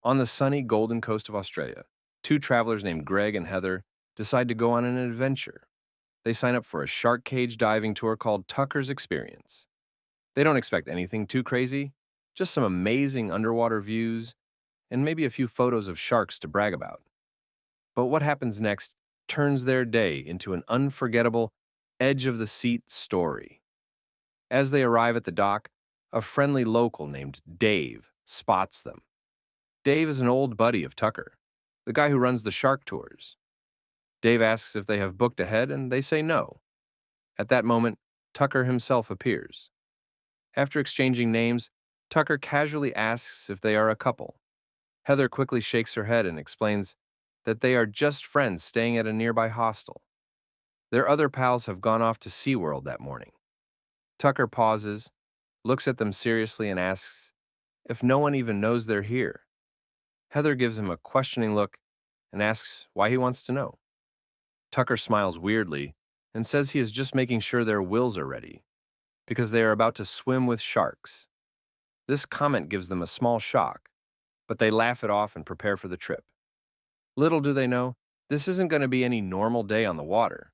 On the sunny Golden Coast of Australia, two travelers named Greg and Heather decide to go on an adventure. They sign up for a shark cage diving tour called Tucker's Experience. They don't expect anything too crazy, just some amazing underwater views and maybe a few photos of sharks to brag about. But what happens next turns their day into an unforgettable, edge of the seat story. As they arrive at the dock, a friendly local named Dave spots them. Dave is an old buddy of Tucker, the guy who runs the shark tours. Dave asks if they have booked ahead, and they say no. At that moment, Tucker himself appears. After exchanging names, Tucker casually asks if they are a couple. Heather quickly shakes her head and explains that they are just friends staying at a nearby hostel. Their other pals have gone off to SeaWorld that morning. Tucker pauses, looks at them seriously, and asks if no one even knows they're here. Heather gives him a questioning look and asks why he wants to know. Tucker smiles weirdly and says he is just making sure their wills are ready, because they are about to swim with sharks. This comment gives them a small shock, but they laugh it off and prepare for the trip. Little do they know, this isn't going to be any normal day on the water.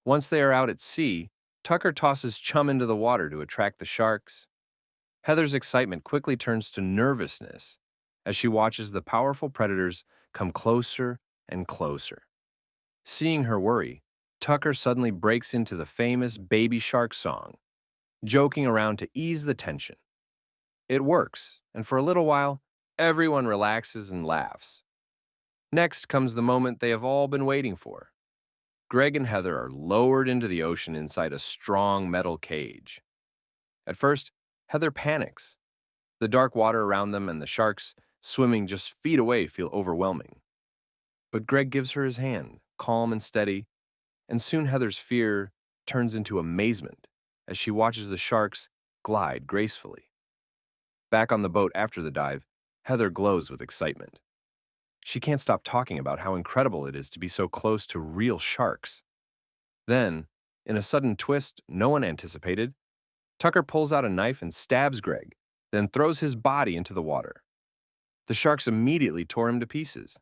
Once they are out at sea, Tucker tosses chum into the water to attract the sharks. Heather's excitement quickly turns to nervousness as she watches the powerful predators come closer and closer. Seeing her worry, Tucker suddenly breaks into the famous Baby Shark song, joking around to ease the tension. It works, and for a little while, everyone relaxes and laughs. Next comes the moment they have all been waiting for. Greg and Heather are lowered into the ocean inside a strong metal cage. At first, Heather panics. The dark water around them and the sharks swimming just feet away feel overwhelming. But Greg gives her his hand, calm and steady, and soon Heather's fear turns into amazement as she watches the sharks glide gracefully. Back on the boat after the dive, Heather glows with excitement. She can't stop talking about how incredible it is to be so close to real sharks. Then, in a sudden twist no one anticipated, Tucker pulls out a knife and stabs Greg, then throws his body into the water. The sharks immediately tore him to pieces.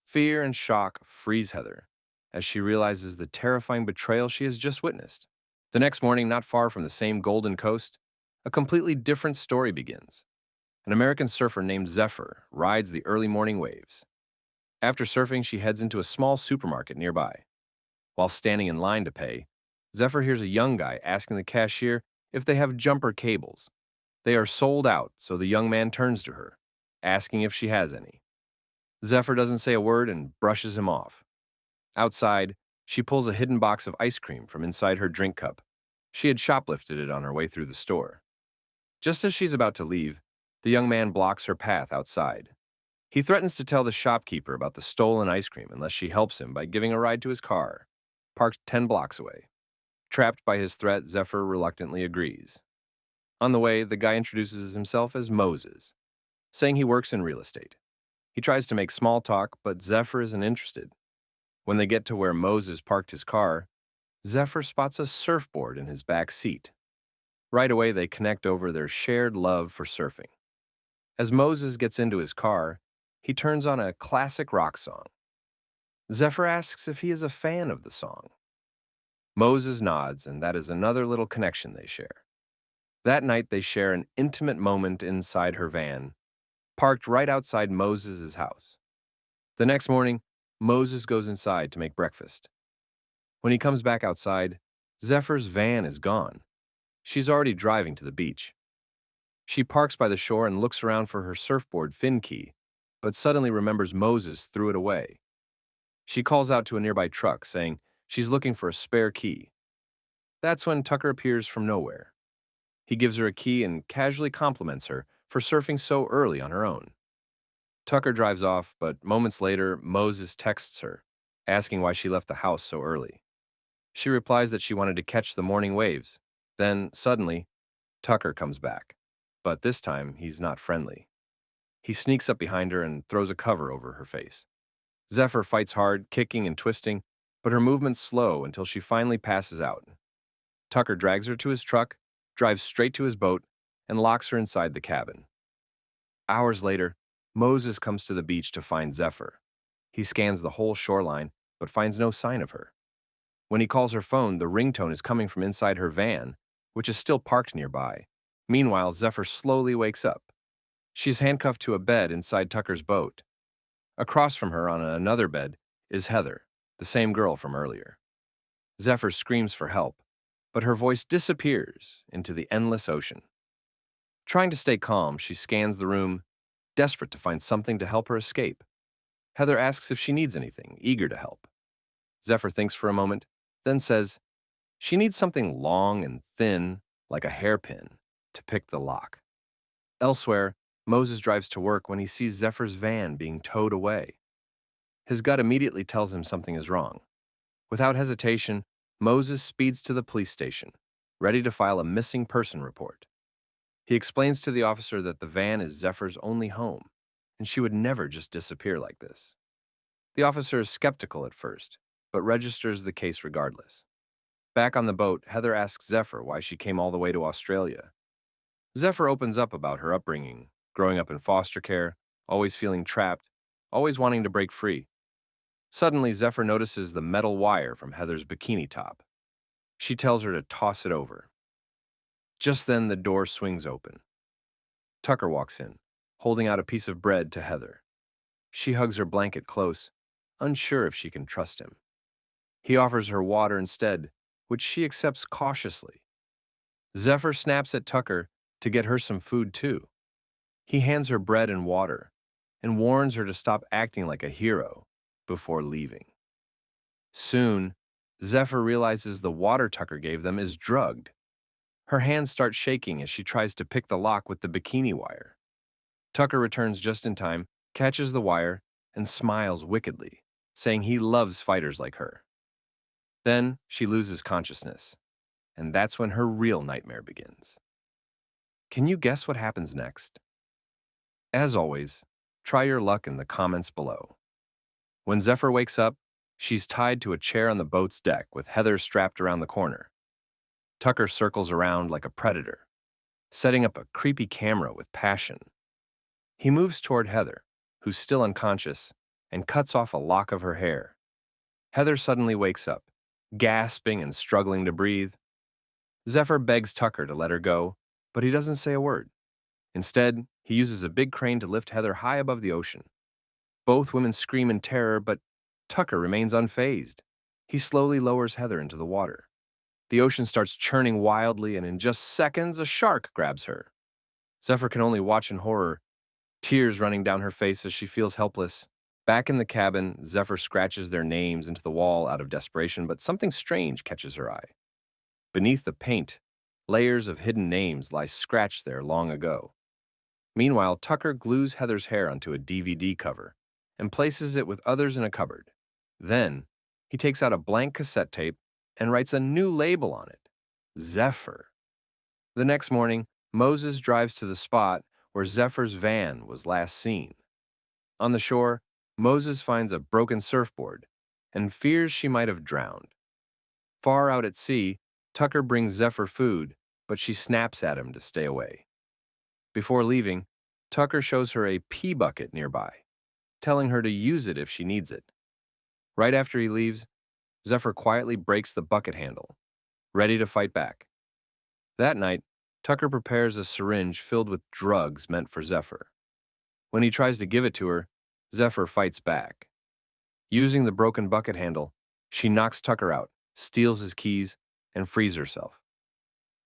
Fear and shock freeze Heather as she realizes the terrifying betrayal she has just witnessed. The next morning, not far from the same Golden Coast, a completely different story begins. An American surfer named Zephyr rides the early morning waves. After surfing, she heads into a small supermarket nearby. While standing in line to pay, Zephyr hears a young guy asking the cashier if they have jumper cables. They are sold out, so the young man turns to her, asking if she has any. Zephyr doesn't say a word and brushes him off. Outside, she pulls a hidden box of ice cream from inside her drink cup. She had shoplifted it on her way through the store. Just as she's about to leave, the young man blocks her path outside. He threatens to tell the shopkeeper about the stolen ice cream unless she helps him by giving a ride to his car, parked 10 blocks away. Trapped by his threat, Zephyr reluctantly agrees. On the way, the guy introduces himself as Moses, saying he works in real estate. He tries to make small talk, but Zephyr isn't interested. When they get to where Moses parked his car, Zephyr spots a surfboard in his back seat. Right away, they connect over their shared love for surfing. As Moses gets into his car, he turns on a classic rock song. Zephyr asks if he is a fan of the song. Moses nods, and that is another little connection they share. That night, they share an intimate moment inside her van, parked right outside Moses' house. The next morning, Moses goes inside to make breakfast. When he comes back outside, Zephyr's van is gone. She's already driving to the beach. She parks by the shore and looks around for her surfboard fin key, but suddenly remembers Moses threw it away. She calls out to a nearby truck, saying she's looking for a spare key. That's when Tucker appears from nowhere. He gives her a key and casually compliments her for surfing so early on her own. Tucker drives off, but moments later, Moses texts her, asking why she left the house so early. She replies that she wanted to catch the morning waves. Then, suddenly, Tucker comes back. But this time, he's not friendly. He sneaks up behind her and throws a cover over her face. Zephyr fights hard, kicking and twisting, but her movements slow until she finally passes out. Tucker drags her to his truck, drives straight to his boat, and locks her inside the cabin. Hours later, Moses comes to the beach to find Zephyr. He scans the whole shoreline, but finds no sign of her. When he calls her phone, the ringtone is coming from inside her van, which is still parked nearby. Meanwhile, Zephyr slowly wakes up. She's handcuffed to a bed inside Tucker's boat. Across from her on another bed is Heather, the same girl from earlier. Zephyr screams for help, but her voice disappears into the endless ocean. Trying to stay calm, she scans the room, desperate to find something to help her escape. Heather asks if she needs anything, eager to help. Zephyr thinks for a moment, then says she needs something long and thin, like a hairpin, to pick the lock. Elsewhere, Moses drives to work when he sees Zephyr's van being towed away. His gut immediately tells him something is wrong. Without hesitation, Moses speeds to the police station, ready to file a missing person report. He explains to the officer that the van is Zephyr's only home, and she would never just disappear like this. The officer is skeptical at first, but registers the case regardless. Back on the boat, Heather asks Zephyr why she came all the way to Australia. Zephyr opens up about her upbringing, growing up in foster care, always feeling trapped, always wanting to break free. Suddenly, Zephyr notices the metal wire from Heather's bikini top. She tells her to toss it over. Just then, the door swings open. Tucker walks in, holding out a piece of bread to Heather. She hugs her blanket close, unsure if she can trust him. He offers her water instead, which she accepts cautiously. Zephyr snaps at Tucker to get her some food too. He hands her bread and water and warns her to stop acting like a hero before leaving. Soon, Zephyr realizes the water Tucker gave them is drugged. Her hands start shaking as she tries to pick the lock with the bikini wire. Tucker returns just in time, catches the wire, and smiles wickedly, saying he loves fighters like her. Then she loses consciousness, and that's when her real nightmare begins. Can you guess what happens next? As always, try your luck in the comments below. When Zephyr wakes up, she's tied to a chair on the boat's deck with Heather strapped around the corner. Tucker circles around like a predator, setting up a creepy camera with passion. He moves toward Heather, who's still unconscious, and cuts off a lock of her hair. Heather suddenly wakes up, gasping and struggling to breathe. Zephyr begs Tucker to let her go, but he doesn't say a word. Instead, he uses a big crane to lift Heather high above the ocean. Both women scream in terror, but Tucker remains unfazed. He slowly lowers Heather into the water. The ocean starts churning wildly, and in just seconds, a shark grabs her. Zephyr can only watch in horror, tears running down her face as she feels helpless. Back in the cabin, Zephyr scratches their names into the wall out of desperation, but something strange catches her eye. Beneath the paint, layers of hidden names lie scratched there long ago. Meanwhile, Tucker glues Heather's hair onto a DVD cover and places it with others in a cupboard. Then, he takes out a blank cassette tape and writes a new label on it, Zephyr. The next morning, Moses drives to the spot where Zephyr's van was last seen. On the shore, Moses finds a broken surfboard and fears she might have drowned. Far out at sea, Tucker brings Zephyr food, but she snaps at him to stay away. Before leaving, Tucker shows her a pee bucket nearby, telling her to use it if she needs it. Right after he leaves, Zephyr quietly breaks the bucket handle, ready to fight back. That night, Tucker prepares a syringe filled with drugs meant for Zephyr. When he tries to give it to her, Zephyr fights back. Using the broken bucket handle, she knocks Tucker out, steals his keys, and frees herself.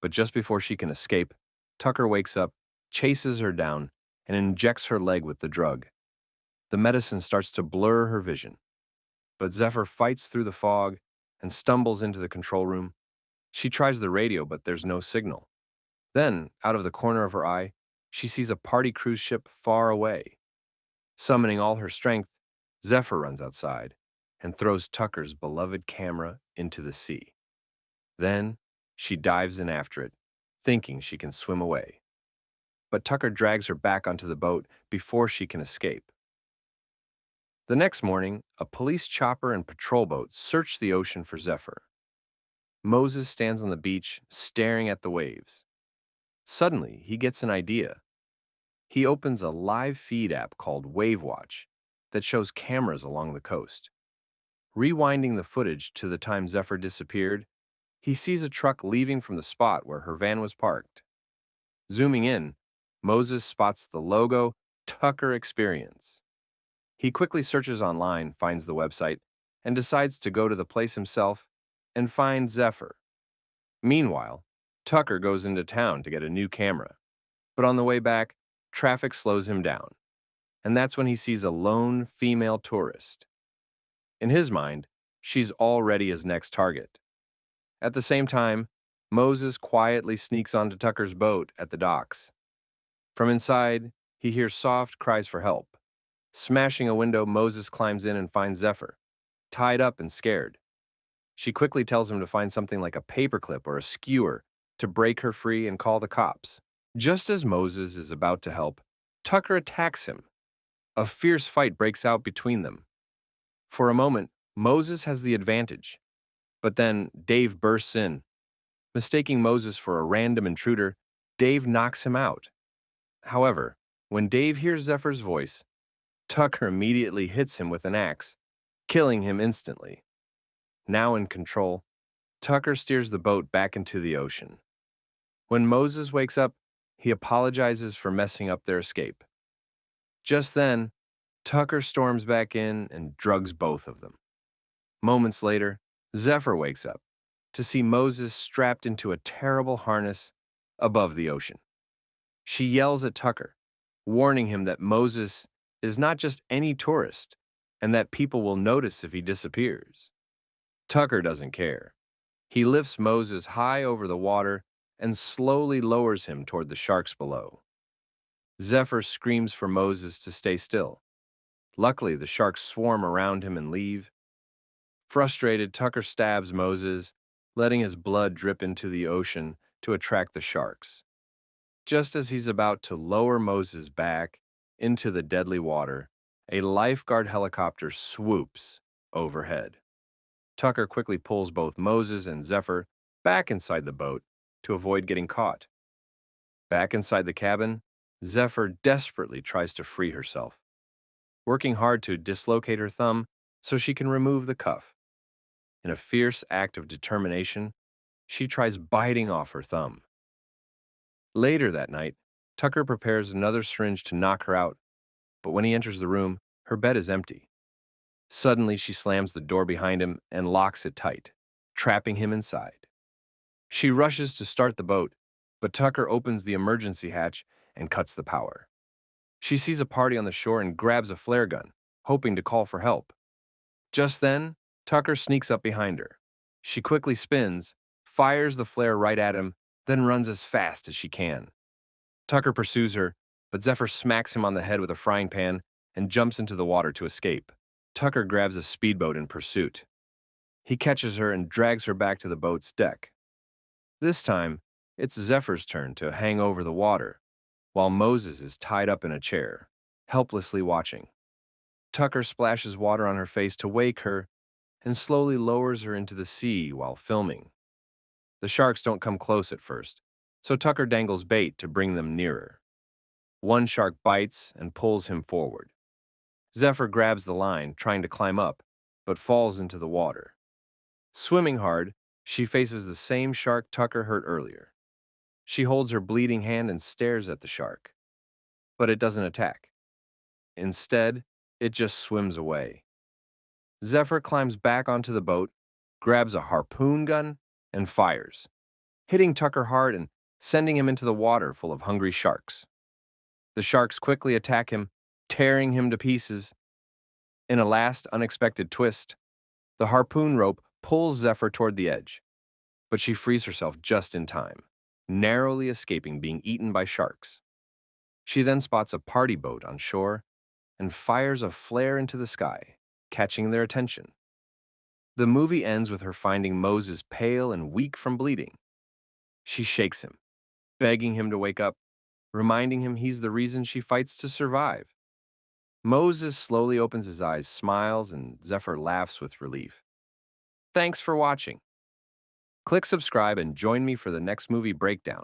But just before she can escape, Tucker wakes up, chases her down, and injects her leg with the drug. The medicine starts to blur her vision. But Zephyr fights through the fog and stumbles into the control room. She tries the radio, but there's no signal. Then, out of the corner of her eye, she sees a party cruise ship far away. Summoning all her strength, Zephyr runs outside and throws Tucker's beloved camera into the sea. Then, she dives in after it, thinking she can swim away. But Tucker drags her back onto the boat before she can escape. The next morning, a police chopper and patrol boat search the ocean for Zephyr. Moses stands on the beach, staring at the waves. Suddenly, he gets an idea. He opens a live feed app called Wave Watch that shows cameras along the coast. Rewinding the footage to the time Zephyr disappeared, he sees a truck leaving from the spot where her van was parked. Zooming in, Moses spots the logo Tucker Experience. He quickly searches online, finds the website, and decides to go to the place himself and find Zephyr. Meanwhile, Tucker goes into town to get a new camera, but on the way back, traffic slows him down, and that's when he sees a lone female tourist. In his mind, she's already his next target. At the same time, Moses quietly sneaks onto Tucker's boat at the docks. From inside, he hears soft cries for help. Smashing a window, Moses climbs in and finds Zephyr, tied up and scared. She quickly tells him to find something like a paperclip or a skewer to break her free and call the cops. Just as Moses is about to help, Tucker attacks him. A fierce fight breaks out between them. For a moment, Moses has the advantage, but then Dave bursts in. Mistaking Moses for a random intruder, Dave knocks him out. However, when Dave hears Zephyr's voice, Tucker immediately hits him with an axe, killing him instantly. Now in control, Tucker steers the boat back into the ocean. When Moses wakes up, he apologizes for messing up their escape. Just then, Tucker storms back in and drugs both of them. Moments later, Zephyr wakes up to see Moses strapped into a terrible harness above the ocean. She yells at Tucker, warning him that Moses is not just any tourist and that people will notice if he disappears. Tucker doesn't care. He lifts Moses high over the water and slowly lowers him toward the sharks below. Zephyr screams for Moses to stay still. Luckily, the sharks swarm around him and leave. Frustrated, Tucker stabs Moses, letting his blood drip into the ocean to attract the sharks. Just as he's about to lower Moses back into the deadly water, a lifeguard helicopter swoops overhead. Tucker quickly pulls both Moses and Zephyr back inside the boat to avoid getting caught. Back inside the cabin, Zephyr desperately tries to free herself, working hard to dislocate her thumb so she can remove the cuff. In a fierce act of determination, she tries biting off her thumb. Later that night, Tucker prepares another syringe to knock her out, but when he enters the room, her bed is empty. Suddenly, she slams the door behind him and locks it tight, trapping him inside. She rushes to start the boat, but Tucker opens the emergency hatch and cuts the power. She sees a party on the shore and grabs a flare gun, hoping to call for help. Just then, Tucker sneaks up behind her. She quickly spins, fires the flare right at him, then runs as fast as she can. Tucker pursues her, but Zephyr smacks him on the head with a frying pan and jumps into the water to escape. Tucker grabs a speedboat in pursuit. He catches her and drags her back to the boat's deck. This time, it's Zephyr's turn to hang over the water, while Moses is tied up in a chair, helplessly watching. Tucker splashes water on her face to wake her and slowly lowers her into the sea while filming. The sharks don't come close at first, so Tucker dangles bait to bring them nearer. One shark bites and pulls him forward. Zephyr grabs the line, trying to climb up, but falls into the water. Swimming hard, she faces the same shark Tucker hurt earlier. She holds her bleeding hand and stares at the shark, but it doesn't attack. Instead, it just swims away. Zephyr climbs back onto the boat, grabs a harpoon gun, and fires, hitting Tucker hard and sending him into the water full of hungry sharks. The sharks quickly attack him, tearing him to pieces. In a last unexpected twist, the harpoon rope pulls Zephyr toward the edge, but she frees herself just in time, narrowly escaping being eaten by sharks. She then spots a party boat on shore and fires a flare into the sky, catching their attention. The movie ends with her finding Moses pale and weak from bleeding. She shakes him, begging him to wake up, reminding him he's the reason she fights to survive. Moses slowly opens his eyes, smiles, and Zephyr laughs with relief. Thanks for watching. Click subscribe and join me for the next movie breakdown.